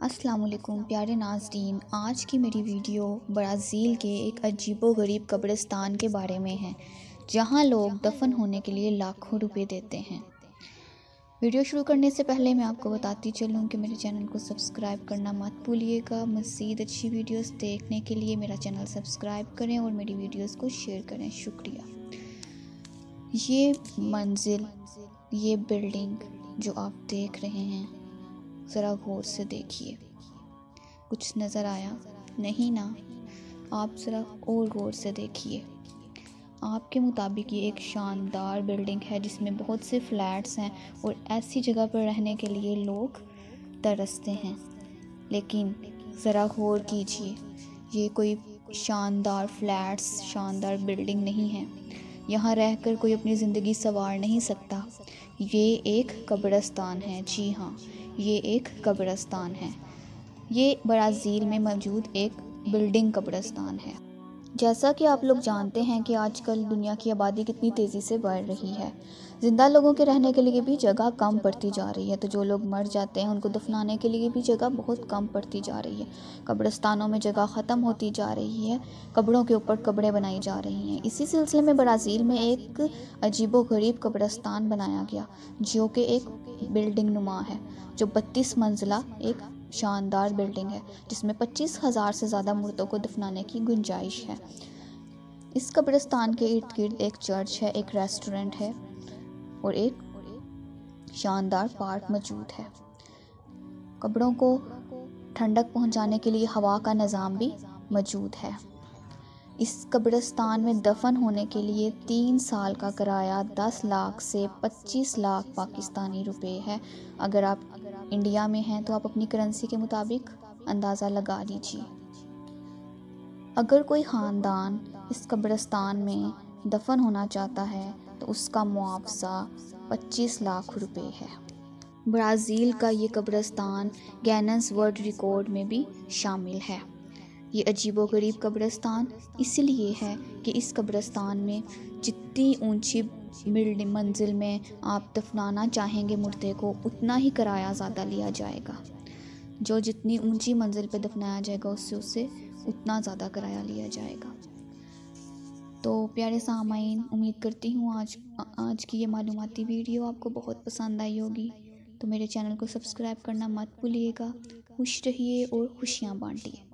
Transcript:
अस्सलामुअलैकुम प्यारे नाज़रीन, आज की मेरी वीडियो ब्राज़ील के एक अजीबोगरीब कब्रिस्तान के बारे में है जहां लोग दफन होने के लिए लाखों रुपए देते हैं। वीडियो शुरू करने से पहले मैं आपको बताती चलूं कि मेरे चैनल को सब्सक्राइब करना मत भूलिएगा। मज़ीद अच्छी वीडियोस देखने के लिए मेरा चैनल सब्सक्राइब करें और मेरी वीडियोस को शेयर करें। शुक्रिया। ये मंजिल, ये बिल्डिंग जो आप देख रहे हैं, ज़रा गौर से देखिए। कुछ नज़र आया? नहीं ना? आप ज़रा और गौर से देखिए। आपके मुताबिक ये एक शानदार बिल्डिंग है जिसमें बहुत से फ्लैट्स हैं और ऐसी जगह पर रहने के लिए लोग तरसते हैं। लेकिन ज़रा गौर कीजिए, ये कोई शानदार फ्लैट्स, शानदार बिल्डिंग नहीं है। यहाँ रहकर कोई अपनी ज़िंदगी संवार नहीं सकता। ये एक कब्रिस्तान है। जी हाँ, ये एक कब्रिस्तान है। ये ब्राज़ील में मौजूद एक बिल्डिंग कब्रिस्तान है। जैसा कि आप लोग जानते हैं कि आजकल दुनिया की आबादी कितनी तेज़ी से बढ़ रही है। ज़िंदा लोगों के रहने के लिए भी जगह कम पड़ती जा रही है, तो जो लोग मर जाते हैं उनको दफनाने के लिए भी जगह बहुत कम पड़ती जा रही है। कब्रिस्तानों में जगह ख़त्म होती जा रही है, कब्रों के ऊपर कब्रें बनाई जा रही हैं। इसी सिलसिले में ब्राज़ील में एक अजीबोगरीब कब्रिस्तान बनाया गया जो कि एक बिल्डिंग नुमा है, जो 32 मंजिला एक शानदार बिल्डिंग है जिसमें 25,000 से ज़्यादा मुर्दों को दफनाने की गुंजाइश है। इस कब्रिस्तान के इर्द गिर्द एक चर्च है, एक रेस्टोरेंट है और एक शानदार पार्क मौजूद है। कब्रों को ठंडक पहुंचाने के लिए हवा का निज़ाम भी मौजूद है। इस कब्रिस्तान में दफन होने के लिए 3 साल का किराया 10 लाख से 25 लाख पाकिस्तानी रुपए है। अगर आप इंडिया में हैं तो आप अपनी करेंसी के मुताबिक अंदाज़ा लगा लीजिए। अगर कोई ख़ानदान इस कब्रिस्तान में दफन होना चाहता है तो उसका मुआवजा 25 लाख रुपए है। ब्राज़ील का ये कब्रिस्तान गिनीज वर्ल्ड रिकॉर्ड में भी शामिल है। ये अजीबोगरीब कब्रिस्तान इसलिए है कि इस कब्रिस्तान में जितनी ऊंची मंजिल में आप दफनाना चाहेंगे मुर्दे को, उतना ही किराया ज़्यादा लिया जाएगा। जो जितनी ऊंची मंजिल पे दफनाया जाएगा उससे उतना ज़्यादा किराया लिया जाएगा। तो प्यारे सामाईन, उम्मीद करती हूँ आज की ये मालूमाती वीडियो आपको बहुत पसंद आई होगी। तो मेरे चैनल को सब्सक्राइब करना मत भूलिएगा। खुश रहिए और खुशियाँ बांटिए।